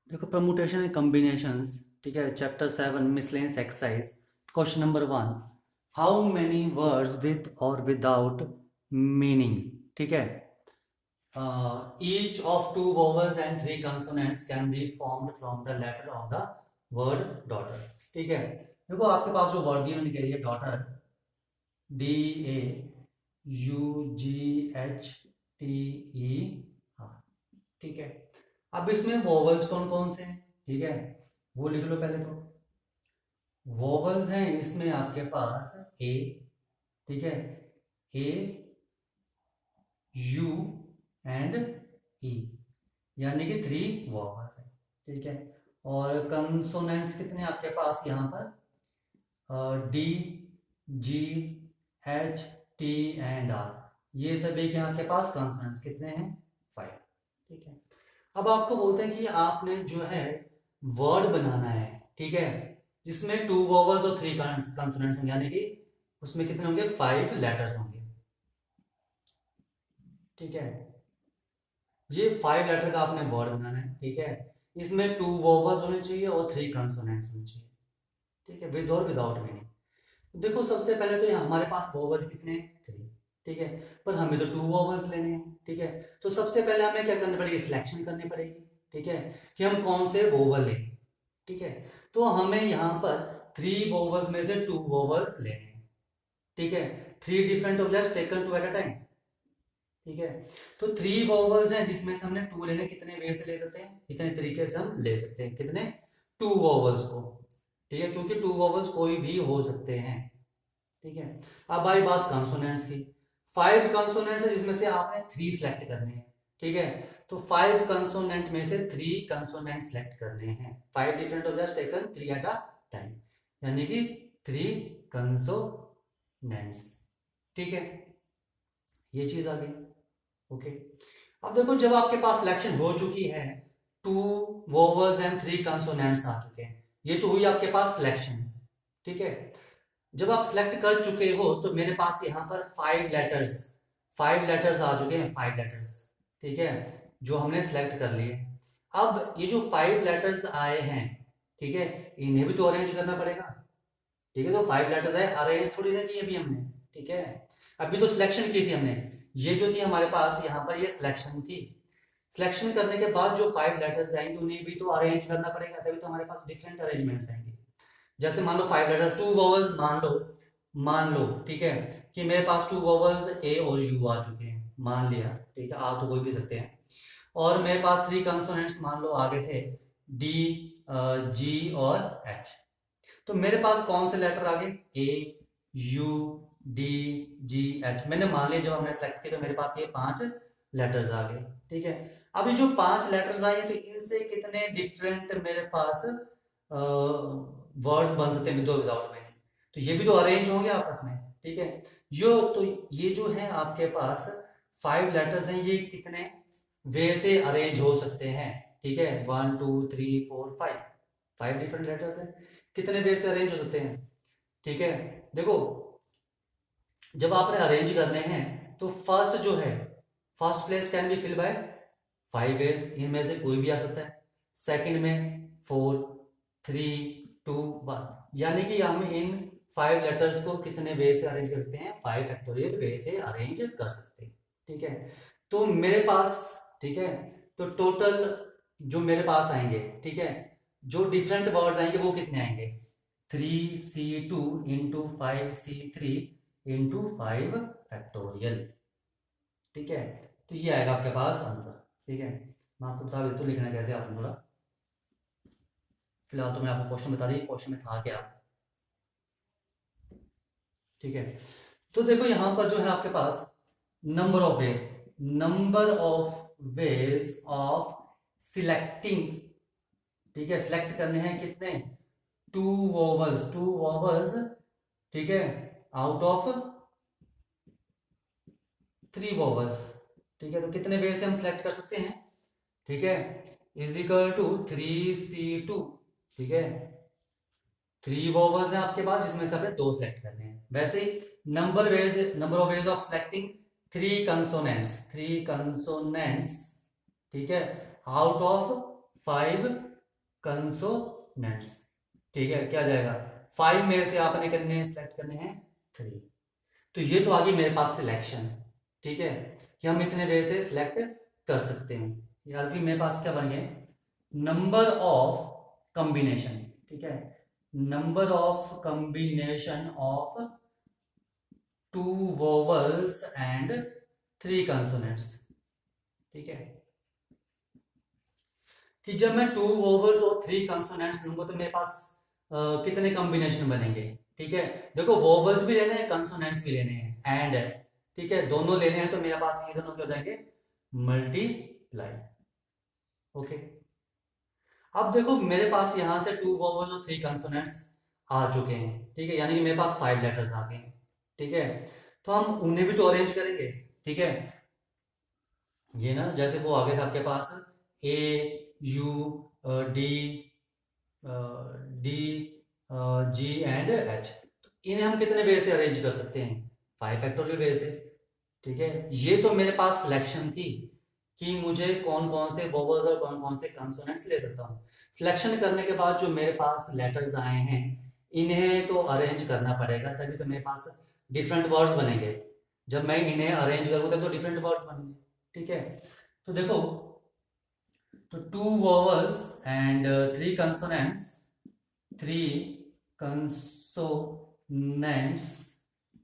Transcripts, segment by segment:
देखो permutation and combinations, ठीक है, chapter 7 miscellaneous exercise. Question number 1, how many words with और विदाउट मीनिंग, ठीक है, each of two vowels and three consonants can be formed from the letter of the word daughter, ठीक है। देखो आपके पास जो वर्ड दिए मैंने कह है डॉटर, DAUGHTE, हाँ, ठीक है। अब इसमें वोवल्स कौन कौन से हैं, ठीक है, वो लिख लो पहले तो। वोवल्स हैं इसमें आपके पास ए, ठीक है, ए, यू एंड ई, यानी कि थ्री वोवल्स हैं, ठीक है। और कंसोनेंट्स कितने आपके पास यहाँ पर, D, G, H, T and R, ये सभी के आपके पास कंसोनेंट्स कितने हैं, 5, ठीक है। अब आपको बोलते हैं कि आपने जो है वर्ड बनाना है, ठीक है, जिसमें टू वोवल्स और थ्री कंसोनेंट्स होंगे, यानी कि उसमें कितने होंगे, 5 लेटर्स होंगे, ठीक है। ये 5 लेटर का आपने वर्ड बनाना है, ठीक है। इसमें टू वोवल्स होने चाहिए और थ्री कंसोनेंट्स होने चाहिए, ठीक है, विद और विदाउट मीनिंग। देखो सबसे पहले तो यहाँ हमारे पास वोवल्स कितने हैं, 3, ठीक है, पर हमें तो टू वोवल्स लेने हैं, ठीक है। तो सबसे पहले हमें क्या करनी पड़ेगी, सिलेक्शन करनी पड़ेगी, ठीक है, कि हम कौन से वोवल लें, ठीक है। तो हमें यहाँ पर 3 वोवल्स में से 2 वोवल्स लेने हैं, ठीक है। 3 different objects taken two at a time, ठीक है। तो 3 वोवल्स हैं जिसमें से हमने 2 लेने, कितने वे से ले सकते हैं, इतने तरीके से हम ले सकते हैं, कितने, 2 वोवल्स को, ठीक है, क्योंकि 2 वोवल्स कोई भी हो सकते हैं, ठीक है। अब आई बात कंसोनेंट्स की, 5 कंसोनेंट्स है जिसमें से आपने 3 सेलेक्ट करने हैं, ठीक है। तो 5 कंसोनेंट में से 3 कंसोनेंट सेलेक्ट करने हैं, 5 different objects taken 3 eight a time, यानी कि 3 कंसोनेंट्स, ठीक है, ये चीज आ गई, ओके। अब देखो जब आपके पास सिलेक्शन हो चुकी है, 2 वोवल्स एंड 3 कंसोनेंट्स आ चुके हैं, ये तो हुई आपके पास सिलेक्शन, ठीक है। जब आप सिलेक्ट कर चुके हो तो मेरे पास यहाँ पर 5 लेटर्स आ चुके हैं, 5 लेटर्स, ठीक है, जो हमने सिलेक्ट कर लिए। अब ये जो 5 लेटर्स आए हैं, ठीक है, इन्हें भी तो अरेंज करना पड़ेगा, ठीक है। तो 5 लेटर्स आए, अरेंज थोड़ी ना किए अभी हमने, ठीक है, अभी तो सिलेक्शन की थी हमने। ये जो थी हमारे पास यहाँ पर, ये सिलेक्शन थी। सिलेक्शन करने के बाद जो 5 लेटर्स आएंगे उन्हें भी तो अरेंज करना पड़ेगा, तभी तो हमारे पास डिफरेंट अरेंजमेंट्स आएंगे। जैसे मान लो 5 लेटर 2 वोवल्स, मान लो ठीक है, कि मेरे पास 2 वोवल्स ए और यू आ चुके हैं, मान लिया, ठीक है, आप तो कोई भी सकते हैं। और मेरे पास 3 कंसोनेंट्स मान लो आगे थे, डी, जी और एच। तो मेरे पास कौन से लेटर आ गए, ए, यू, डी, जी, एच, मैंने मान लिया जब हमने सेलेक्ट किया तो मेरे पास ये 5 लेटर्स आ गए, ठीक है। अभी जो 5 लेटर्स आए हैं तो इनसे कितने डिफरेंट मेरे पास वर्ड्स बन सकते हैं विद और विदाउट मीनिंग, तो ये भी तो अरेंज होंगे आपस में, ठीक है। यो तो ये जो है आपके पास 5 लेटर्स हैं, ये कितने वे से अरेंज हो सकते हैं, ठीक है, 1 2 3 4 5, 5 डिफरेंट लेटर्स हैं, कितने वे से अरेंज हो सकते हैं, ठीक है। देखो जब आपने अरेंज करने हैं तो फर्स्ट जो है, first place can be fill by 5 ways, इनमें से कोई भी आ सकता है। सेकंड में 4 3 2 1, यानी कि हम इन 5 लेटर्स को कितने वे से अरेंज कर सकते हैं, 5 फैक्टोरियल वे से अरेंज कर सकते हैं, ठीक है। तो मेरे पास, ठीक है, तो टोटल जो मेरे पास आएंगे, ठीक है, जो डिफरेंट वर्ड्स आएंगे वो कितने आएंगे, 3C2 × 5C3 × 5 फैक्टोरियल, ठीक है। तो ये आएगा आपके पास आंसर, ठीक है। मैं आपको बता देता हूँ लिखना कैसे आपने थोड़ा, फिलहाल तो मैं आपको क्वेश्चन बता दी क्वेश्चन में था क्या, ठीक है। तो देखो यहां पर जो है आपके पास number of ways of selecting, ठीक है, सिलेक्ट करने हैं कितने, 2 वोवल्स, ठीक है, आउट ऑफ 3 वोवल्स, ठीक है। तो कितने वे से हम सिलेक्ट कर सकते हैं, ठीक है, इज इक्वल टू 3C2, ठीक है, 3 वोवल्स हैं आपके पास जिसमें से हमें 2 सेलेक्ट करने हैं। वैसे ही number of ways of selecting 3 consonants, ठीक है, आउट ऑफ 5 कंसोनेंट्स। ठीक है, क्या जाएगा, 5 में से आपने कितने सेलेक्ट करने हैं, 3। तो ये तो आ गई मेरे पास सिलेक्शन। ठीक है, कि हम इतने वे से सिलेक्ट कर सकते हैं। या फिर मेरे पास क्या बन गए, नंबर ऑफ कॉम्बिनेशन। ठीक है, number of combination of 2 vowels and 3 consonants. ठीक है, कि जब मैं 2 वोवल्स और 3 कंसोनेंट्स लूंगा तो मेरे पास कितने कॉम्बिनेशन बनेंगे। ठीक है, देखो वोवल्स भी लेने हैं, कंसोनेंट्स भी लेने हैं, एंड है। ठीक है, दोनों लेने हैं तो मेरे पास ये दोनों क्या हो जाएंगे, मल्टीप्लाई। ओके, अब देखो मेरे पास यहां से 2 वोवल्स और 3 कंसोनेंट्स आ चुके हैं। ठीक है, यानी कि मेरे पास 5 लेटर्स आ गए हैं। ठीक है, तो हम उन्हें भी तो अरेंज करेंगे। ठीक है, ये ना जैसे वो आगे था आपके पास A U D D G and H, तो इन्हें हम कितने वे से अरेंज कर सकते हैं, 5 फैक्टोरियल वे से। ठीक है, ये तो मेरे पास सिलेक्शन थी कि मुझे कौन कौन से वोवल्स और कौन कौन से कंसोनेंट्स ले सकता हूँ। सिलेक्शन करने के बाद जो मेरे पास लेटर्स आए हैं इन्हें तो अरेंज करना पड़ेगा, तभी तो मेरे पास डिफरेंट वर्ड्स बनेंगे। जब मैं इन्हें अरेंज करूँ तब तो डिफरेंट वर्ड्स बनेंगे। ठीक है, तो देखो, तो 2 vowels and 3 consonants, 3 consonants,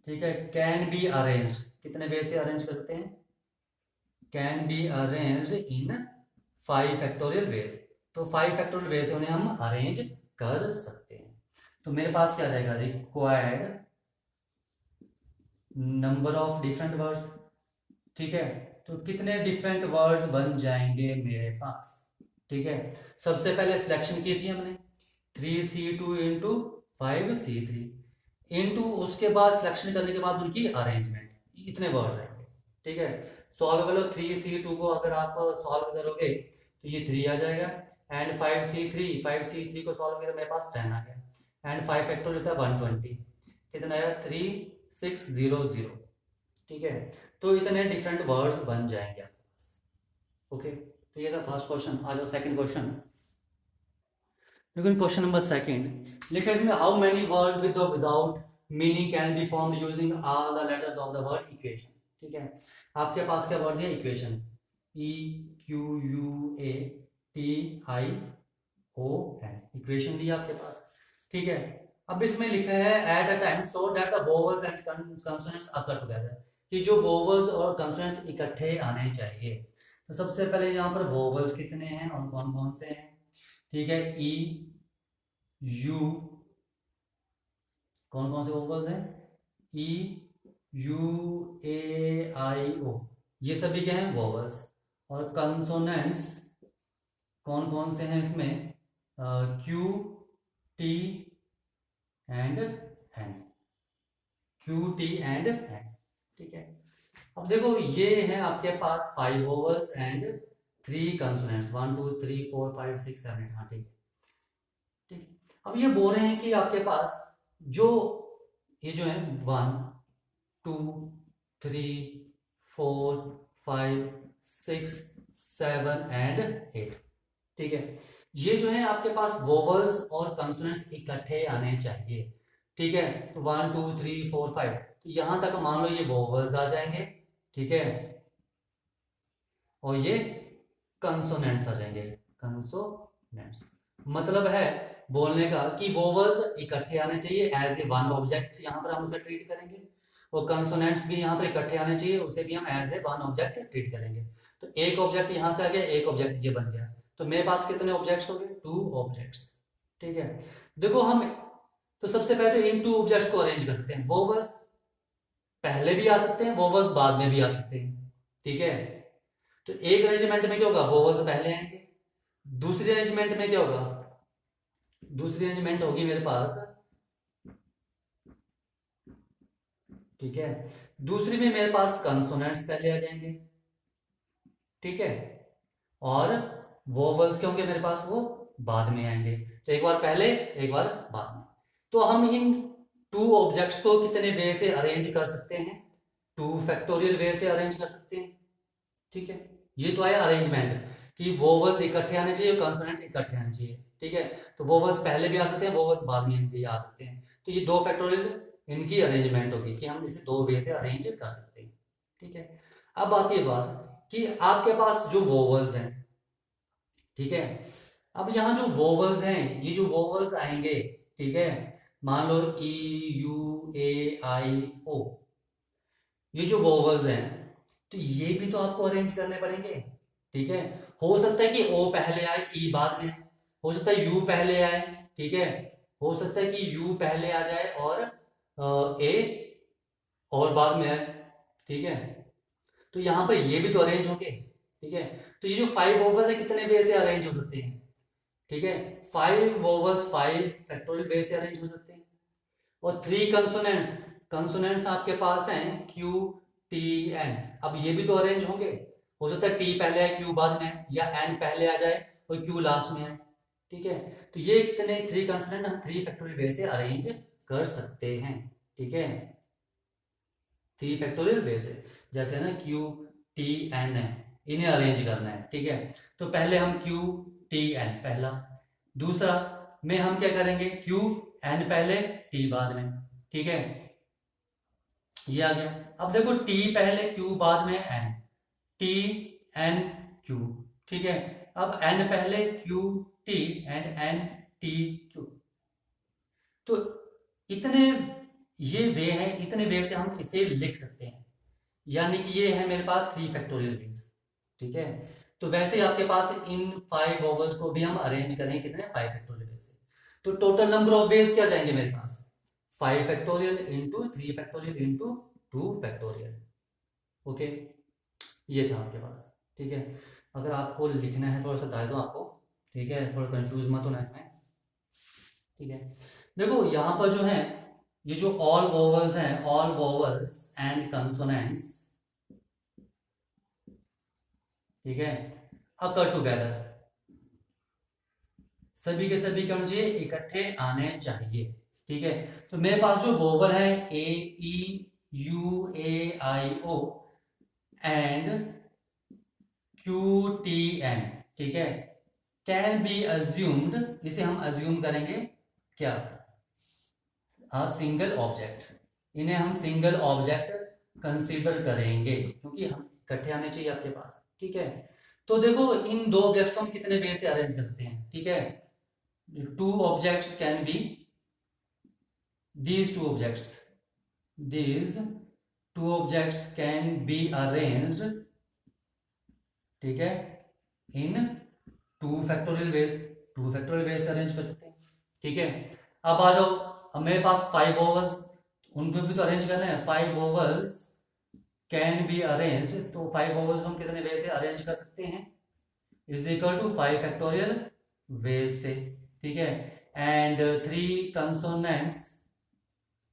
ठीक है, कैन बी अरेंज, कितने वे से अरेंज कर सकते हैं, can be arrange in 5 factorial veg. तो 5 फैक्टोरियल वे से उन्हें हम अरेंज कर सकते हैं। तो मेरे पास क्या जाएगा, required number of different words. ठीक है, तो कितने डिफरेंट वर्ड्स बन जाएंगे मेरे पास। ठीक है, सबसे पहले सिलेक्शन की थी हमने 3C2 इंटू 5C3 इंटू, उसके बाद सिलेक्शन करने के बाद उनकी अरेंजमेंट, इतने वर्ड्स आएंगे। ठीक है, सॉल्व कर लो, 3C2 को अगर आप सॉल्व करोगे तो ये 3 आ जाएगा, एंड 5C3 को सॉल्व किया तो मेरे पास 10 आ गया, एंड 5 फैक्टोरियल था 120, कितना आया 3600। ठीक है, तो इतने डिफरेंट वर्ड्स बन जाएंगे आपके पास। ओके, तो ये था फर्स्ट क्वेश्चन। आ जाओ सेकंड क्वेश्चन। देखो क्वेश्चन नंबर सेकंड लिखा है इसमें, हाउ मेनी वर्ड्स विद और without meaning can be formed using all the letters of the word equation. ठीक है, आपके पास क्या वर्ड दिया, इक्वेशन, EQUATION, इक्वेशन दी आपके पास। ठीक है, अब इसमें लिखा है eight a time so that the vowels and consonants occur together, कि जो वोवल्स और कंसोनेंट्स इकट्ठे आने चाहिए। तो सबसे पहले यहाँ पर वोवल्स कितने हैं और कौन कौन से हैं। ठीक है, ई यू, कौन कौन से वोवल्स हैं, ई यू ए आई ओ, ये सभी क्या हैं, वोवल्स। और कंसोनेंट्स कौन कौन से हैं इसमें, Q T and N, Q T and N. ठीक है, अब देखो ये है आपके पास 5 वोवल्स एंड 3 कंसोनेंट्स, 1 2 3 4 5 6 7 8। हाँ ठीक है, ठीक है। अब ये बोल रहे हैं कि आपके पास जो ये जो है 1 2 3 4 5 6 7 एंड 8। ठीक है, ये जो है आपके पास वोवल्स और कंसोनेंट्स इकट्ठे आने चाहिए। ठीक है, तो 1 2 3 4 5, तो यहां तक मान लो ये वोवल्स आ जाएंगे। ठीक है, और ये कंसोनेंट्स आ जाएंगे, कंसोनेंट्स। मतलब है बोलने का कि वोवल्स इकट्ठे आने चाहिए एज ए वन ऑब्जेक्ट, यहां पर हम उसे ट्रीट करेंगे, और कंसोनेंट्स भी यहां पर इकट्ठे आने चाहिए, उसे भी हम as a one object treat करेंगे। तो एक ऑब्जेक्ट यहां से आ गया, एक ऑब्जेक्ट ये बन गया, तो मेरे पास कितने ऑब्जेक्ट्स हो गए, 2 ऑब्जेक्ट्स। ठीक है, देखो हम तो सबसे पहले तो इन 2 ऑब्जेक्ट्स को अरेंज कर सकते हैं, वोवल्स पहले भी आ सकते हैं, वोवल्स बाद में भी आ सकते हैं। ठीक है, तो एक अरेंजमेंट में क्या होगा, वोवल्स पहले आएंगे, दूसरी अरेंजमेंट में क्या होगा, दूसरी अरेंजमेंट होगी मेरे पास, ठीक है, दूसरी में मेरे पास कंसोनेंट्स पहले आ जाएंगे। ठीक है, और वोवल्स क्या होंगे मेरे पास, वो बाद में आएंगे। तो एक बार पहले एक बार बाद में। तो हम इन 2 ऑब्जेक्ट्स को कितने वे से अरेंज कर सकते हैं, 2 फैक्टोरियल वे से अरेंज कर सकते हैं। ठीक है, ये तो आया अरेंजमेंट। कि वोवल्स इकट्ठे आने चाहिए, कॉन्सोनेंट इकट्ठे आने चाहिए, ठीक है। तो वोवल्स पहले भी आ सकते हैं, वोवल्स बाद में भी आ सकते हैं। तो ये 2 फैक्टोरियल इनकी अरेंजमेंट होगी कि हम इसे 2 वे से अरेंज कर सकते हैं, ठीक है। अब आती है बात कि आपके पास जो वोवल्स हैं, ठीक है। अब यहाँ जो वोवल्स हैं, ये जो वोवल्स आएंगे, ठीक है, मान लो ई यू ए आई ओ, ये जो वोवल्स हैं, तो ये भी तो आपको अरेंज करने पड़ेंगे, ठीक है। हो सकता है कि ओ पहले आए, ई बाद में, हो सकता है यू पहले आए, ठीक है, हो सकता है कि यू पहले आ जाए और ए और बाद में आए, ठीक है। तो यहाँ पर ये भी तो अरेंज होंगे, ठीक है। तो ये जो 5 वोवल्स है कितने वे से अरेंज हो सकते हैं, ठीक है। 5 वोवल्स 5 फैक्टोरियल वे से अरेंज हो सकते हैं। और 3 कंसोनेंट्स, कंसोनेंट्स आपके पास हैं क्यू टी एन, अब ये भी तो अरेंज होंगे। हो सकता है टी पहले आए क्यू बाद में आए, या एन पहले आ जाए और क्यू लास्ट में आए, ठीक है। तो ये कितने 3 कंसोनेंट हम 3 फैक्टोरियल वे से अरेंज कर सकते हैं, ठीक है। 3 फैक्टोरियल वे से, जैसे ना क्यू टी एन है, इन्हें अरेंज करना है, ठीक है। तो पहले हम क्यू टी एन पहला, दूसरा में हम क्या करेंगे, क्यू एन पहले टी बाद में, ठीक है। ये आ गया। अब देखो टी पहले क्यू बाद में एन, टी एन क्यू, ठीक है। अब एन पहले Q T and N T Q. तो इतने ये वे हैं, इतने वे से हम इसे लिख सकते हैं, यानी कि ये है मेरे पास 3 फैक्टोरियल वेज, ठीक है। तो वैसे ही आपके पास इन 5 वोवल्स को भी हम अरेंज करें कितने 5 फैक्टोरियल वेज से। तो टोटल नंबर ऑफ वेज क्या जाएंगे मेरे पास, 5 factorial into 3 factorial into 2 factorial, okay. ये था आपके पास, ठीक है। अगर आपको लिखना है थोड़ा सा बता दो आपको, ठीक है, थोड़ा कंफ्यूज मत होना इसमें, ठीक है। देखो यहाँ पर जो है, ये जो ऑल वोवल्स हैं, ऑल वोवल्स एंड कंसोनेंट्स, ठीक है, अकर टुगेदर, सभी के सभी क्या होना चाहिए, इकट्ठे आने चाहिए, ठीक है। तो मेरे पास जो वोवल है A E U A I O and Q T N, ठीक है, कैन बी अज्यूम्ड, इसे हम अज्यूम करेंगे क्या, सिंगल ऑब्जेक्ट, इन्हें हम सिंगल ऑब्जेक्ट कंसीडर करेंगे क्योंकि हम इकट्ठे आने चाहिए आपके पास, ठीक है। तो देखो इन 2 ऑब्जेक्ट्स को हम कितने वे से अरेंज कर सकते हैं, ठीक है। 2 objects can be, these two objects, these 2 objects can be arranged, ठीक है, इन 2 फैक्टोरियल वेज, 2 फैक्टोरियल वेज से अरेंज कर सकते हैं, ठीक है। अब आ जाओ, अब मेरे पास 5 वोवल्स, उनको भी तो अरेंज करना है, 5 वोवल्स कैन बी अरेंज, तो 5 वोवल्स हम कितने वे से अरेंज कर सकते हैं, is equal to 5 factorial ways से, ठीक है। एंड 3 कंसोनेंट्स,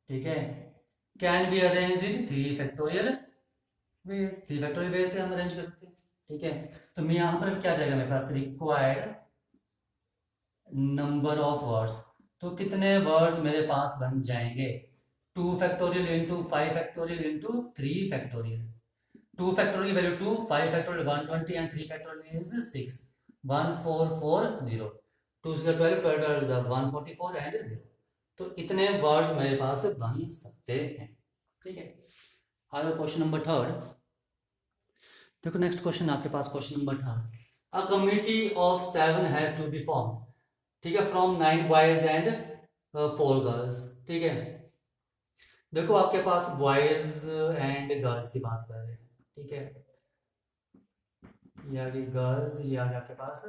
ठीक है, can be arrange in 3 factorial ways, 3 factorial ways से हम अरेंज कर सकते हैं, ठीक है। तो मैं यहां पर क्या जाएगा मेरे पास, रिक्वायर्ड नंबर ऑफ वर्ड्स, तो कितने वर्ड्स मेरे पास बन जाएंगे, 2 factorial into 5 factorial into 3 factorial, 2 factorial value 2, 5 factorial 120 and 3 factorial is 6, 1440, 2 से 12, 12 is 144 एंड 0। तो इतने वर्ड्स मेरे पास बन सकते हैं, ठीक है। आगे क्वेश्चन नंबर 3, देखो नेक्स्ट क्वेश्चन आपके पास, question number 3, a community of 7 has to be form, ठीक है, फ्रॉम 9 बॉयज एंड 4 गर्ल्स, ठीक है। देखो आपके पास बॉयज एंड गर्ल्स की बात कर रहे हैं, ठीक है, ये आगे गर्ल्स, ये आगे आपके पास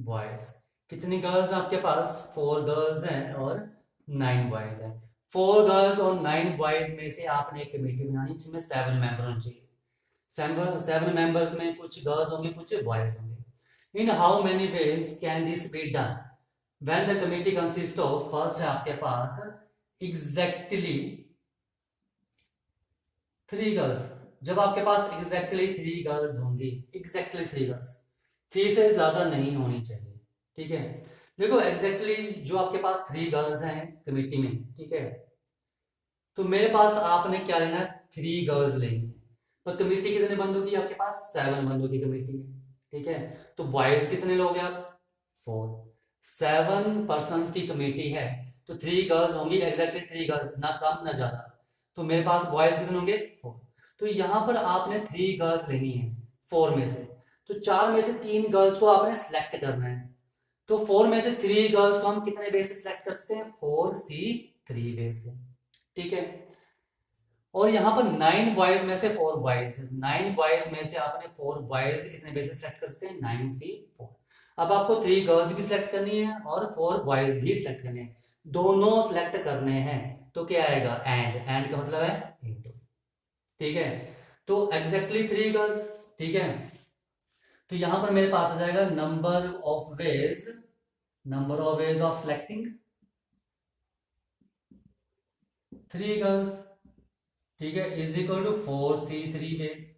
बॉयज, कितनी गर्ल्स आपके पास, 4 गर्ल्स हैं और 9 बॉयज हैं। 4 गर्ल्स और 9 बॉयज में से आपने एक कमेटी बनानी जिसमें 7 मेंबर होने चाहिए, 7 मेंबर्स में कुछ गर्ल्स होंगे कुछ बॉयज होंगे। In how many ways can this be done when the committee consist of, first है आपके पास एग्जैक्टली 3 गर्ल्स, जब आपके पास एग्जैक्टली 3 गर्ल्स होंगी, एग्जैक्टली 3 गर्ल्स, 3 से ज्यादा नहीं होनी चाहिए, ठीक है। देखो एग्जैक्टली जो आपके पास 3 गर्ल्स हैं कमेटी में, ठीक है, तो मेरे पास आपने क्या लेना है, 3 गर्ल्स लेनी है, तो कमेटी कितने बंदों की आपके पास, 7 बंदों की कमेटी है, ठीक है। तो बॉयज कितने लोग हैं आप? 4। 7 पर्सन की कमेटी है तो 3 गर्ल्स होंगी, एग्जैक्टली 3 गर्ल्स, ना कम ना ज्यादा। तो मेरे पास बॉयज कितने होंगे? 4। तो यहाँ पर आपने 3 गर्ल्स लेनी है 4 में से। तो 4 में से 3 गर्ल्स को आपने सेलेक्ट करना है। तो 4 में से 3 गर्ल्स को हम कितने वे से सिलेक्ट कर सकते हैं? 4C3 वे से, ठीक है। और यहाँ पर 9 बॉयज में से 4 बॉयज, 9 बॉयज में से आपने 4 बॉयज कितने वे से सिलेक्ट कर सकते हैं? 9C4। अब आपको 3 गर्ल्स भी सिलेक्ट करनी है और 4 बॉयज भी सिलेक्ट करने हैं, दोनों सिलेक्ट करने हैं। तो क्या आएगा? एंड का मतलब है इनटू, ठीक है। तो एग्जैक्टली 3 गर्ल्स, ठीक है। तो यहां पर मेरे पास आ जाएगा number of ways of selecting 3 girls, ठीक है, is equal to 4C3 ways.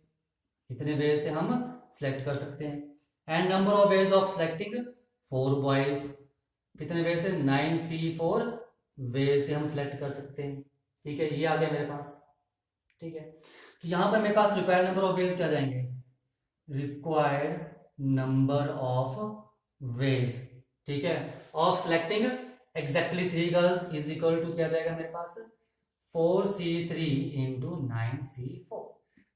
इतने वेज से हम सिलेक्ट कर सकते हैं। And number of ways of selecting 4 boys, कितने वेज से? 9C4 वेज से हम सिलेक्ट कर सकते हैं, ठीक है। ये आ गया मेरे पास, ठीक है। तो यहां पर मेरे पास रिक्वायर्ड नंबर ऑफ वेज क्या जाएंगे? रिक्वायर्ड नंबर ऑफ वेज, ठीक है, of selecting exactly 3 girls is equal to क्या जाएगा मेरे पास? 4C3 into 9C4।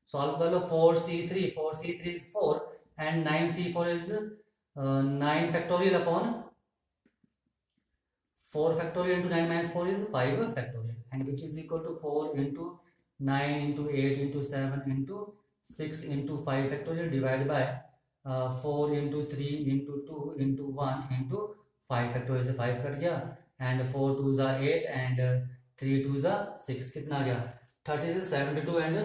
सॉल्व कर लो। 4C3 is 4 and 9C4 is 9 factorial upon 4 factorial into 9 minus 4 is 5 factorial, and which is equal to 4 into 9 into 8 into 7 into 6 into 5 factorial divided by 4 into 3 into 2 into 1 into 5 factorial से 5 cut गया, and 4 2 जा 8 and 3 2 जा 6, कितना आ गया? 36 72 and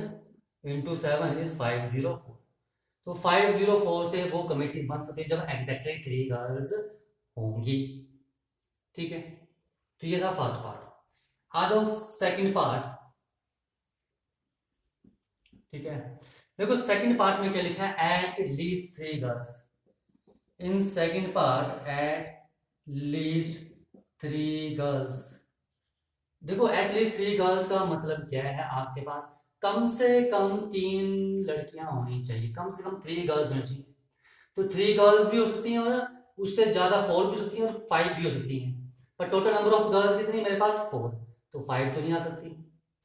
into 7 is 504। तो 504 से वो committee बन सकती है जब एग्जैक्टली 3 गर्ल्स होंगी, ठीक है। तो ये था फर्स्ट पार्ट। आ जाओ सेकंड पार्ट, ठीक है। देखो सेकंड पार्ट में क्या लिखा है? At least 3 girls. In second part at least 3 girls. देखो एट लीस्ट 3 गर्ल्स का मतलब क्या है? आपके पास कम से कम 3 लड़कियां होनी चाहिए, कम से कम 3 गर्ल्स होनी चाहिए। तो 3 गर्ल्स भी हो सकती हैं और उससे ज्यादा 4 भी हो सकती हैं और 5 भी हो सकती हैं। पर टोटल नंबर ऑफ गर्ल्स कितनी मेरे पास? 4। तो 5 तो नहीं आ सकती,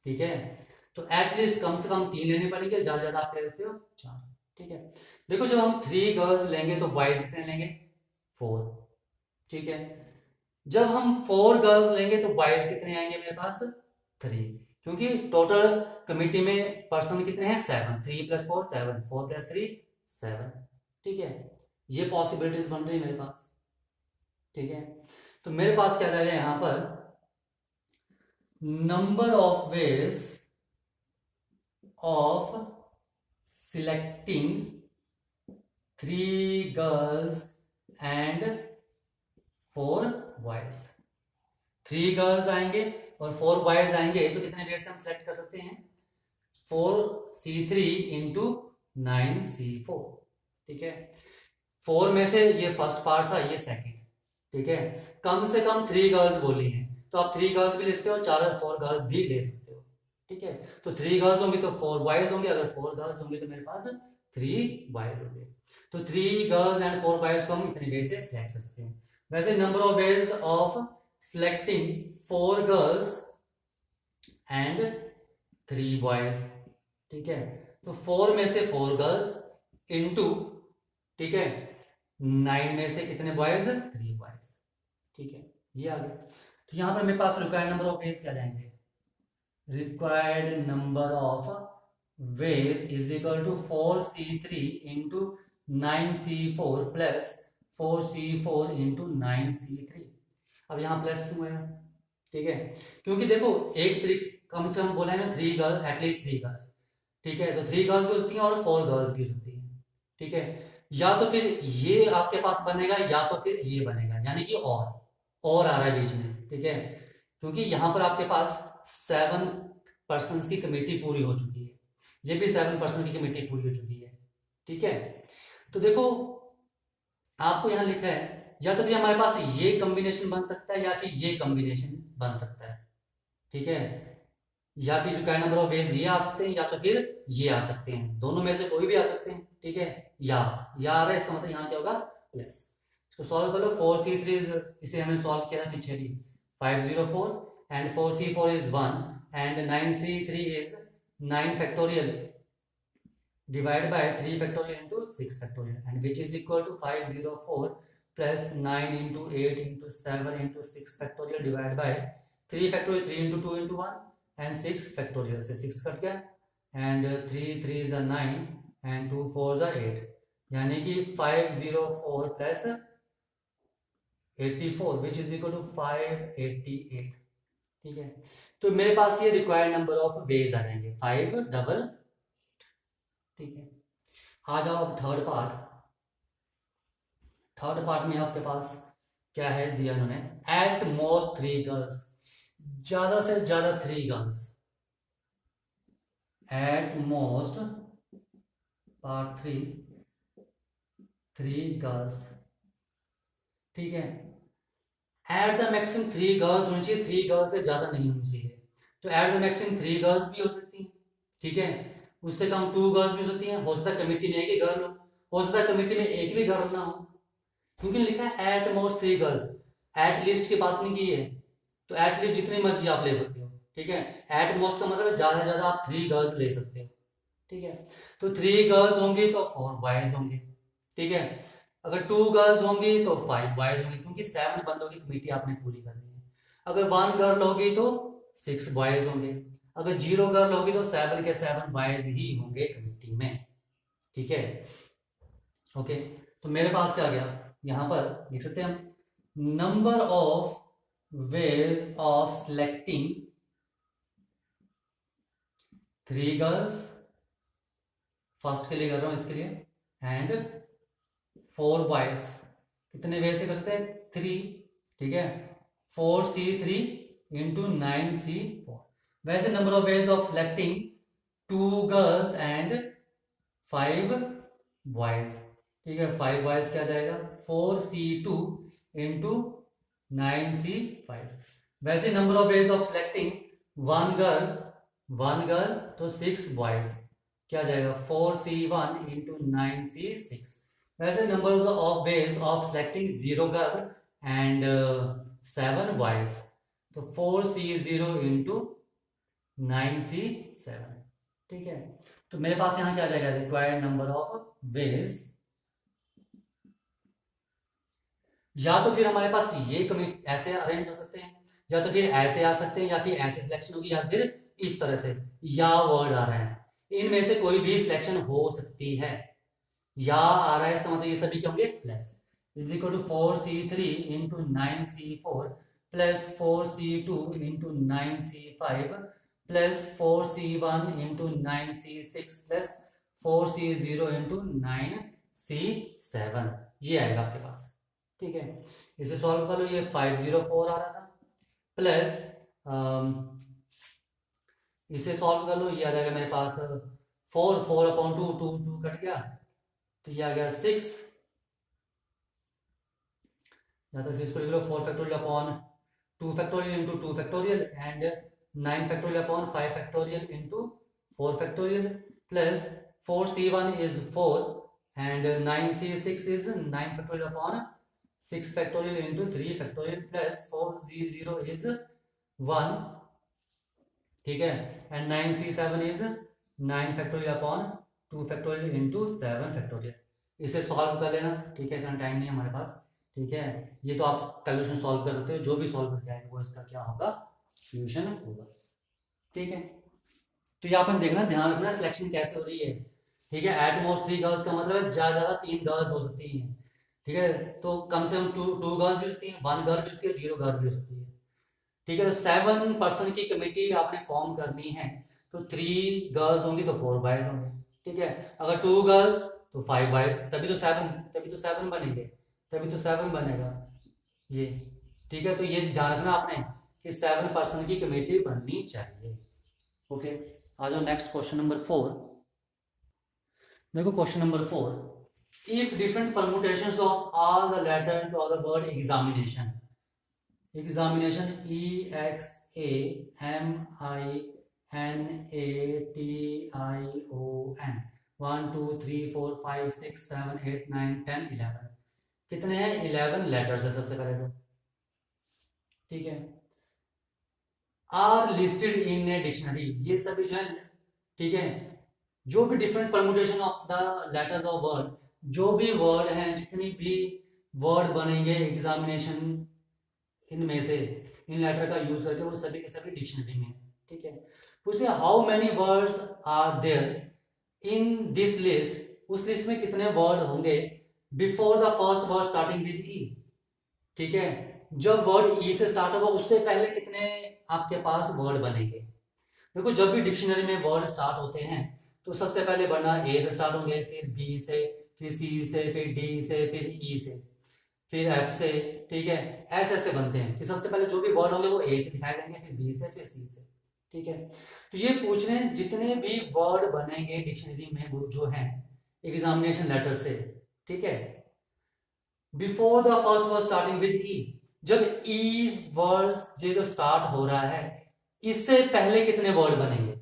ठीक है। तो एटलीस्ट कम से कम 3 लेने पड़ेंगे, ज्यादा ज्यादा आप ले लेते हो 4, ठीक है। देखो जब हम 3 गर्ल्स लेंगे तो बॉयज कितने लेंगे? 4, ठीक है। जब हम 4 गर्ल्स लेंगे तो बॉयज कितने आएंगे मेरे पास? 3, क्योंकि टोटल कमिटी में पर्सन कितने हैं? 7। 3 + 4 7, 4 + 3 7, ठीक है। ये पॉसिबिलिटीज बन रही है मेरे पास, ठीक है। तो मेरे पास क्या जाएगा यहां पर? Number of ways of selecting 3 girls and 4 boys. 3 girls आएंगे और 4 बॉयज आएंगे तो कितने वेज से हम सिलेक्ट कर सकते हैं? 4C3 इंटू 9C4, ठीक है। 4 में से ये फर्स्ट पार्ट था, ये सेकंड, ठीक है। कम से कम 3 गर्ल्स बोली हैं तो आप 3 गर्ल्स भी ले सकते हो, 4 गर्ल्स भी ले सकते हो, ठीक है। तो 3 गर्ल्स होंगी तो 4 बॉयज होंगे, अगर 4 गर्ल्स होंगे तो मेरे पास 3 बॉयज होंगे। तो 3 गर्ल्स एंड 4 बॉयज को हम इतने वे से सिलेक्ट कर सकते हैं। वैसे number of ways of selecting 4 girls and 3 boys, ठीक है। तो 4 में से 4 गर्ल्स इंटू, ठीक है, 9 में से कितने बॉयज? 3 बॉयज, ठीक है। ये आ गया। तो यहां पर मेरे पास रिक्वायर्ड नंबर ऑफ वेज क्या जाएंगे? Required number of ways is equal to 4C3 into 9C4 plus 4C4 into 9C3। अब यहाँ प्लस क्यों आया? ठीक है, क्योंकि देखो एक तरीक कम से कम बोला है ना 3 गर्ल्स, एटलीस्ट 3 गर्ल्स, ठीक है। तो 3 गर्ल्स भी हो सकती हैं और 4 गर्ल्स भी हो सकती हैं, ठीक है। या तो फिर ये आपके पास बनेगा या तो फिर ये बनेगा, यानी कि और आ रहा है बीच में, ठीक है। क्योंकि यहाँ पर आपके पास 7 पर्सन की कमेटी पूरी हो चुकी है, ये भी 7 पर्सन की कमेटी पूरी हो चुकी है, ठीक है। तो देखो आपको यहाँ लिखा है या तो फिर हमारे पास ये कॉम्बिनेशन बन सकता है या कि ये कॉम्बिनेशन बन सकता है, ठीक है। या फिर रिक्वायर्ड नंबर ऑफ वेज ये आ सकते हैं या तो फिर ये आ सकते हैं, दोनों में से कोई भी आ सकते हैं, ठीक है। या आ रहा है, इसका मतलब यहाँ क्या होगा, प्लस। इसको सॉल्व कर लो। 4c3 इसे हमने सॉल्व किया था पीछे भी, 504 and 4c4 is 1 and 9c3 is 9 factorial divided by 3 factorial into 6 factorial, and which is equal to 504 plus 9 into 8 into 7 into 6 factorial divided by 3 factorial, 3 into 2 into 1 and 6 factorial से 6 cut गया and 3 3 is a 9 and 2 4 is a 8, यानी कि 504 plus 84 which is equal to 588, ठीक है। तो मेरे पास ये required number of veg आ जाएंगे 588, ठीक है। आ जाओ अब थर्ड पार्ट। थर्ड पार्ट में आपके पास क्या है दिया उन्होंने, एट मोस्ट 3 गर्ल्स, ज्यादा से ज्यादा 3 girls, at most part 3 girls, ठीक है। एट द मैक्सिमम 3 गर्ल्स होनी चाहिए, 3 गर्ल्स से ज्यादा नहीं होनी चाहिए। तो एट द मैक्सिमम 3 गर्ल्स भी हो सकती हैं, ठीक है। उससे कम 2 गर्ल्स भी हो सकती हैं, हो सकता है कमिटी में एक ही गर्ल हो सकता है कमिटी में एक भी गर्ल ना हो, क्योंकि लिखा है at most 3 girls, at least की बात नहीं की है, तो एट लिस्ट जितनी मर्जी आप ले सकते हो, ठीक है। एट मोस्ट का मतलब ज्यादा से ज्यादा आप 3 गर्ल्स ले सकते हो, ठीक है। तो 3 गर्ल्स होंगी तो 4 बॉयज होंगे, ठीक है। अगर 2 गर्ल्स होंगी तो 5 बॉयज होंगे, क्योंकि 7 बंदों की कमेटी आपने पूरी करनी है। अगर 1 गर्ल होगी तो 6 बॉयज होंगे, अगर 0 गर्ल होगी तो 7 के 7 बॉयज ही होंगे कमेटी में, ठीक है। ओके, तो मेरे पास क्या आ गया, यहां पर लिख सकते हैं हम number of ways of selecting 3 girls, first के लिए कर रहा हूं इसके लिए, एंड 4 बॉयज, कितने वे से कर सकते हैं 3, ठीक है। 4c3 इंटू 9c4, वैसे number of ways of selecting 2 girls and 5 boys, ठीक है। 5 बॉयज क्या जाएगा 4c2 इंटू 9c5, वैसे number of ways of selecting 1 girl तो 6 बॉयज क्या जाएगा 4c1 इंटू 9c6, वैसे number of ways of selecting 0 girl and 7 boys, तो 4c0 इंटू 9c7, ठीक है। तो मेरे पास यहां क्या आ जाएगा रिक्वायर्ड नंबर ऑफ वेज, या तो फिर हमारे पास ये कमिट ऐसे अरेंज हो सकते हैं, या तो फिर ऐसे आ सकते हैं, या फिर ऐसे सिलेक्शन होगी, या फिर इस तरह से या वर्ड आ रहा है, इनमें से कोई भी सिलेक्शन हो सकती है। या आ रहा है इसका मतलब ये सभी क्या होंगे plus, is equal to 4c3 into 9c4 plus 4c2 into 9c5 plus 4c1 into 9c6 plus 4c0 into 9c7, ये आएगा आपके पास, ठीक है। इसे सॉल्व कर लो, ये 504 आ रहा था, प्लस इसे सॉल्व कर लो, ये आ जाएगा मेरे पास 4 अपॉन 2 2 कट गया, तो ये आ गया 6, या तो फिर इसको लिख लो 4 factorial upon 2 factorial into 2 factorial and 9 factorial upon 5 factorial into 4 factorial plus 4c1 is 4 and 9c6 is 9 factorial upon 6 factorial into 3 factorial plus 4c0 is 1, ठीक है, and 9c7 is 9 factorial upon 2 factorial into 7 factorial. इसे solve कर लेना, ठीक है, इतना time नहीं है हमारे पास, ठीक है। ये तो आप कैलकुलेशन सॉल्व कर सकते हो, जो भी सॉल्व करके आएगा वो इसका क्या होगा सोल्यूशन होगा, ठीक है। तो यहाँ पर देखना, ध्यान रखना सिलेक्शन कैसे हो रही है, ठीक है। एट मोस्ट 3 गर्ल्स का मतलब है ज्यादा 3 गर्ल्स हो सकती हैं, ठीक है। तो कम से कम 2 गर्ल्स भी हो सकती हैं, 1 गर्ल भी हो सकती है, 0 गर्ल भी हो सकती है, ठीक है। तो 7 पर्सन की कमेटी आपने फॉर्म करनी है, तो 3 गर्ल्स होंगी तो 4 बॉयज होंगे, ठीक है। अगर 2 गर्ल्स तो 5 बॉयज, तभी तो 7 बनेंगे, तभी तो 7 बनेगा ये, ठीक है। तो ये ध्यान रखना आपने कि 7 पर्सन की कमेटी बननी चाहिए, ओके। आ जाओ नेक्स्ट क्वेश्चन नंबर 4। देखो question number 4, if different permutations of all the letters of the word examination EXAMINATION NATION 1 2 3 4 5 6 7 8 9 10 11 कितने हैं 11 लेटर्स है सबसे पहले तो ठीक है are listed in a dictionary ये सभी जो है ठीक है जो भी different permutation of the letters of word जो भी वर्ड हैं जितनी भी वर्ड बनेंगे एग्जामिनेशन इनमें से इन लेटर का यूज करके वो सभी के सभी डिक्शनरी में ठीक है पूछते how many words are there in this list उस लिस्ट में कितने वर्ड होंगे before the first word starting with E ठीक है जब वर्ड ई से स्टार्ट होगा उससे पहले कितने आपके पास वर्ड बनेंगे देखो जब भी डिक्शनरी में वर्ड स्टार्ट होते हैं तो सबसे पहले बनना ए से स्टार्ट होंगे फिर बी से फिर सी से फिर डी से फिर ई से फिर एफ से ठीक है ऐसे ऐसे बनते हैं कि सबसे पहले जो भी वर्ड होंगे वो ए से दिखाई देंगे फिर बी से फिर सी से ठीक है तो ये पूछ रहे हैं जितने भी वर्ड बनेंगे डिक्शनरी में वो जो है एग्जामिनेशन लेटर से ठीक है before the first word starting with E जब ई वर्ड जो स्टार्ट हो रहा है इससे पहले कितने वर्ड बनेंगे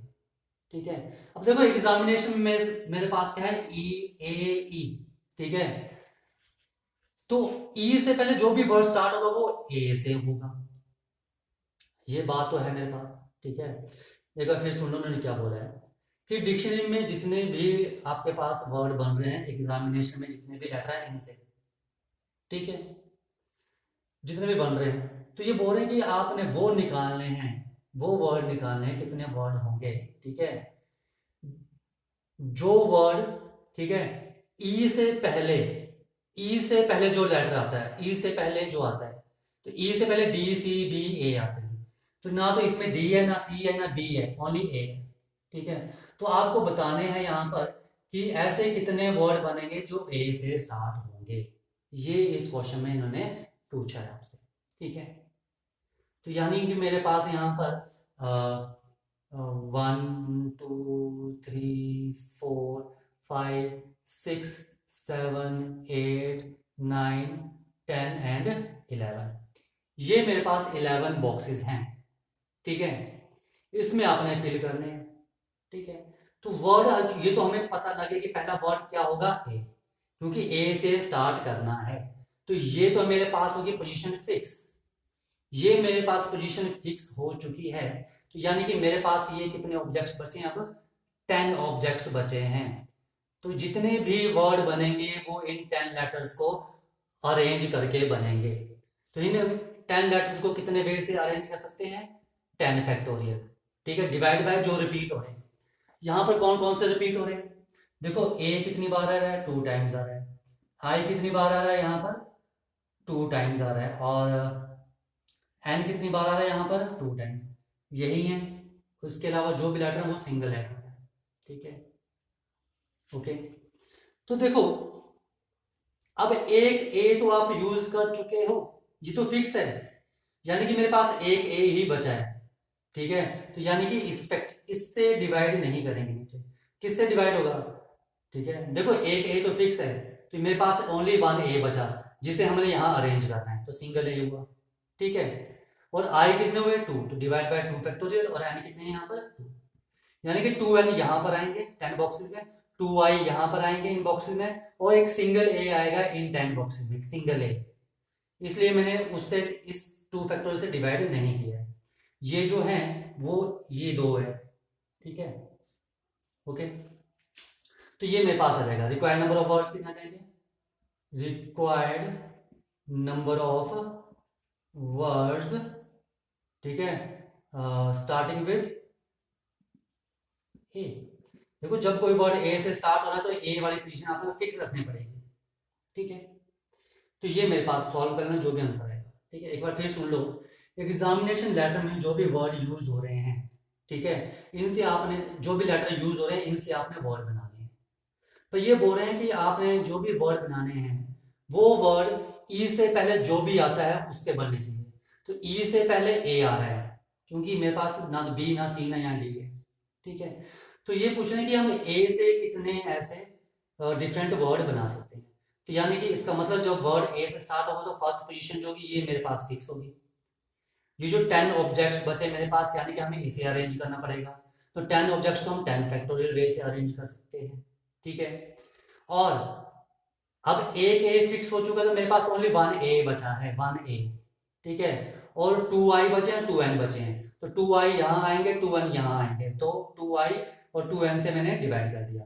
ठीक है अब देखो एग्जामिनेशन में मेरे पास क्या है ई ए ई ठीक है तो ई से पहले जो भी वर्ड स्टार्ट होगा वो ए से होगा ये बात तो है मेरे पास ठीक है एक बार फिर सुन लो मैंने क्या बोला है कि डिक्शनरी में जितने भी आपके पास वर्ड बन रहे हैं एग्जामिनेशन में जितने भी लेटर है इनसे ठीक है जितने भी बन रहे हैं तो ये बोल रहे हैं कि आपने वो निकालने हैं वो वर्ड निकालने हैं कितने वर्ड होंगे ठीक है जो वर्ड ठीक है ई से पहले जो लेटर आता है ई से पहले जो आता है तो ई से पहले डी सी बी ए आते हैं तो ना तो इसमें डी है ना सी है ना बी है ओनली ए है ठीक है तो आपको बताने हैं यहाँ पर कि ऐसे कितने वर्ड बनेंगे जो ए से स्टार्ट होंगे ये इस क्वेश्चन में इन्होंने पूछा है आपसे ठीक है तो यानी कि मेरे पास यहाँ पर 1 2 3 4 5 6 7 8 9 10 एंड 11 ये मेरे पास 11 बॉक्सेस हैं ठीक है इसमें आपने फिल करने हैं ठीक है तो वर्ड ये तो हमें पता लगे कि पहला वर्ड क्या होगा ए क्योंकि ए से स्टार्ट करना है तो ये तो मेरे पास होगी पोजीशन फिक्स ये मेरे पास पोजीशन फिक्स हो चुकी है तो यानी कि मेरे पास ये कितने ऑब्जेक्ट्स बचे हैं अब 10 ऑब्जेक्ट्स बचे हैं तो जितने भी वर्ड बनेंगे वो इन 10 लेटर्स को अरेंज करके बनेंगे तो इन 10 लेटर्स को कितने वे से अरेंज कर सकते हैं 10 फैक्टोरियल ठीक है डिवाइड बाय जो रिपीट हो रहे हैं यहाँ पर कौन कौन से रिपीट हो रहे हैं देखो ए कितनी बार आ रहा है 2 टाइम्स आ रहा है आई कितनी बार आ रहा है यहाँ पर 2 टाइम्स आ रहा है और एन कितनी बार आ रहा है यहाँ पर 2 टाइम्स यही है उसके अलावा जो भी लेटर है वो सिंगल लेटर है ठीक है ओके तो देखो अब एक ए तो आप यूज कर चुके हो ये तो फिक्स है यानी कि मेरे पास एक ए ही बचा है ठीक है तो यानी कि इससे डिवाइड नहीं करेंगे नीचे किससे डिवाइड होगा ठीक है देखो एक ए तो फिक्स है तो मेरे पास ओनली 1 ए बचा जिसे हमने यहाँ अरेंज करना है तो सिंगल ए हुआ ठीक है और आई कितने हुए 2 तो डिवाइड बाय 2 फैक्टोरियल और एन कितने यहाँ पर 2 यानी कि 2n यहाँ पर आएंगे 10 बॉक्सेस में 2i यहाँ पर आएंगे इन बॉक्सेस में और एक सिंगल ए आएगा इन 10 बॉक्सेस में सिंगल ए इसलिए मैंने उससे इस 2 फैक्टोरियल से डिवाइड नहीं किया है ये जो है वो ये 2 है ठीक है ओके तो ये मेरे पास आ जाएगा रिक्वायर्ड नंबर ऑफ वर्ड्स कितना चाहिए रिक्वायर्ड नंबर ऑफ वर्ड्स ठीक है स्टार्टिंग विद ए देखो जब कोई वर्ड ए से स्टार्ट हो रहा है तो ए वाली पोजीशन आपको फिक्स रखनी पड़ेगी ठीक है तो ये मेरे पास सॉल्व करना जो भी आंसर आएगा ठीक है एक बार फिर सुन लो एग्जामिनेशन लेटर में जो भी वर्ड यूज हो रहे हैं ठीक है इनसे आपने जो भी लेटर यूज हो रहे हैं इनसे आपने वर्ड बनाने हैं तो ये बोल रहे हैं कि आपने जो भी वर्ड बनाने हैं वो वर्ड ई से पहले जो भी आता है उससे बनने चाहिए तो ई से पहले ए आ रहा है क्योंकि मेरे पास ना बी ना सी ना यहाँ डी है ठीक है तो ये पूछ रहे हैं कि हम ए से कितने ऐसे डिफरेंट वर्ड बना सकते हैं तो यानी कि इसका मतलब जब वर्ड ए से स्टार्ट होगा तो फर्स्ट पोजीशन जो होगी ये मेरे पास फिक्स होगी ये जो 10 ऑब्जेक्ट्स बचे मेरे पास यानी कि हमें इसे अरेंज करना पड़ेगा तो 10 ऑब्जेक्ट्स को हम 10 फैक्टोरियल वे से अरेंज कर सकते हैं, ठीक है। और अब एक ए फिक्स हो चुका है, तो मेरे पास ओनली 1 ए बचा है, 1 ए, ठीक है। और 2 आई बचे हैं, 2 एन बचे हैं, तो 2 आई यहाँ आएंगे, 2 एन यहाँ आएंगे, तो 2 आई और 2 एन से मैंने डिवाइड कर दिया,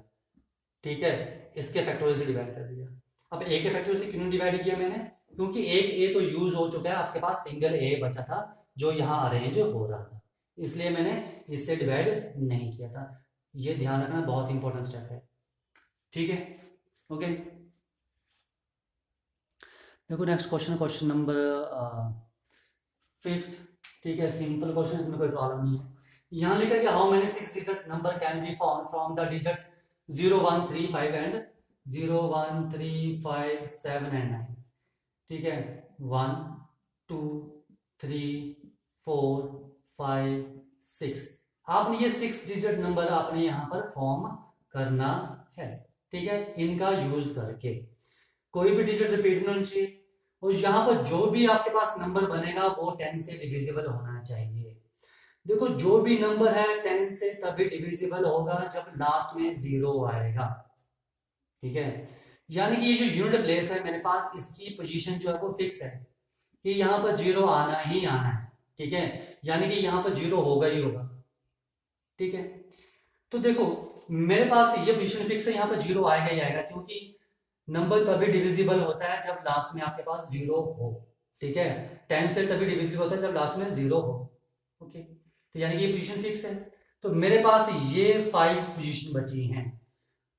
ठीक है, इसके फैक्टोरियल से डिवाइड कर दिया। अब ए के फैक्टोरियल से क्यों डिवाइड किया मैंने, क्योंकि एक ए तो यूज हो चुका है, आपके पास सिंगल ए बचा था जो यहाँ अरेंज हो रहा था, इसलिए मैंने इससे डिवाइड नहीं किया था। ये ध्यान रखना, बहुत इंपॉर्टेंट स्टेप है, ठीक है। ओके, देखो नेक्स्ट क्वेश्चन, क्वेश्चन नंबर 5, ठीक है, सिंपल क्वेश्चन, इसमें कोई प्रॉब्लम नहीं है। यहाँ लिखा है how many 6 digit number can be form from the digit 0 1 3 5 and 0 1 3 5 7 and 9, ठीक है। 1 2 3 4 5 6, आपने ये 6 डिजिट नंबर आपने यहाँ पर फॉर्म करना है, ठीक है। इनका यूज करके कोई भी डिजिट रिपीट नहीं होनी चाहिए, और यहाँ पर जो भी आपके पास नंबर बनेगा वो 10 से डिविजिबल होना चाहिए। देखो जो भी नंबर है 10 से तभी डिविजिबल होगा जब लास्ट में 0 आएगा, ठीक है। यानी कि ये जो यूनिट प्लेस है मेरे पास, इसकी पोजीशन जो है वो फिक्स है कि यहाँ पर 0 आना ही आना है, ठीक है। यानी कि यहाँ पर 0 होगा ही होगा, ठीक है। तो देखो मेरे पास ये पोजीशन फिक्स है, यहाँ पर 0 आएगा ही आएगा, क्योंकि नंबर तभी डिविजिबल होता है जब लास्ट में आपके पास 0 हो, ठीक है। 10 से तभी डिविजिबल होता है जब लास्ट में 0 हो, ओके। तो यानी कि ये पोजीशन फिक्स है, तो मेरे पास ये 5 पोजीशन बची हैं,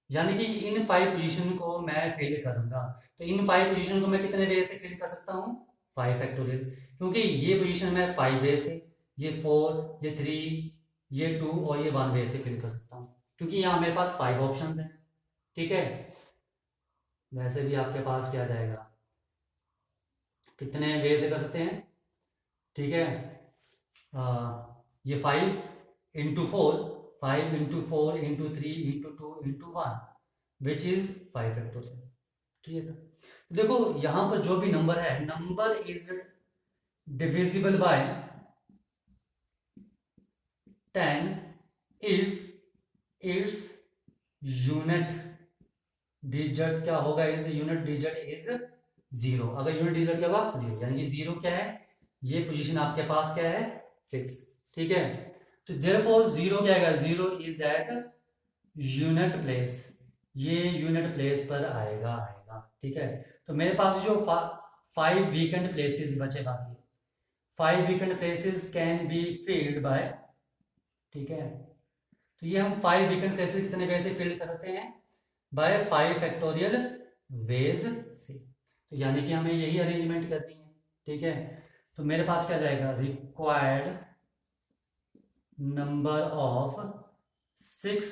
यानी कि इन 5 पोजीशन को मैं फिल करूंगा। तो इन 5 पोजीशन को मैं कितने वे से फिल कर सकता हूँ, 5 फैक्टोरियल, क्योंकि ये पोजीशन मैं 5 वे से, ये 4, ये 3, ये 2 और ये 1 वे से फिल कर सकता हूँ, क्योंकि यहाँ मेरे पास 5 ऑप्शंस हैं, ठीक है। वैसे भी आपके पास क्या जाएगा, कितने वे से कर सकते हैं, ठीक है। ये 5 into 4, 5 into 4 into 3 into 2 into 1 which is 5 factorial, ठीक है। देखो यहां पर जो भी नंबर है, number is divisible by 10 if its unit digit क्या होगा, इज यूनिट डिजिट इज 0। अगर यूनिट डिजिट क्या होगा, 0, यानी कि 0 क्या है, ये पोजीशन आपके पास क्या है, फिक्स, ठीक है। तो देयरफॉर 0 क्या आएगा, 0 इज एट यूनिट प्लेस, ये यूनिट प्लेस पर आएगा, ठीक है। तो मेरे पास जो 5 वीकेंड प्लेसेस बचे बाकी, 5 weekend places can be filled by, ठीक है। तो ये हम 5 वीकेंड प्लेसेस कितने वे से फिल कर सकते हैं, बाय 5 फैक्टोरियल वेज से। तो यानी कि हमें यही अरेंजमेंट करनी है, ठीक है। तो मेरे पास क्या जाएगा, required number of 6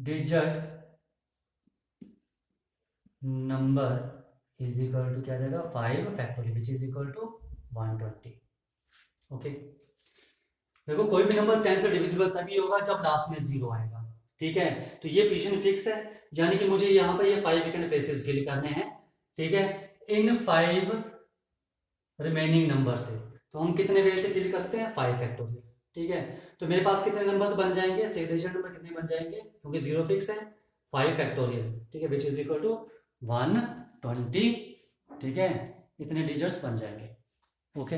digit number is equal to क्या जाएगा, 5 factorial which is equal to 120, okay. देखो कोई भी नंबर 10 से डिविजिबल तभी होगा जब लास्ट में 0 आएगा, ठीक है। तो ये पोजीशन फिक्स है, यानी कि मुझे यहाँ पर ये 5 वीकेंड प्लेसेस फिल करने हैं, ठीक है, इन 5 रिमेनिंग नंबर से। तो हम कितने वे से फिल कर सकते हैं, 5 फैक्टोरियल, ठीक है। तो मेरे पास कितने नंबर्स बन जाएंगे, 6 डिजिट नंबर कितने बन जाएंगे, क्योंकि 0 फिक्स है, 5 फैक्टोरियल, ठीक है, विच इज इक्वल टू 120, ठीक है, इतने डिजिट्स बन जाएंगे, ओके।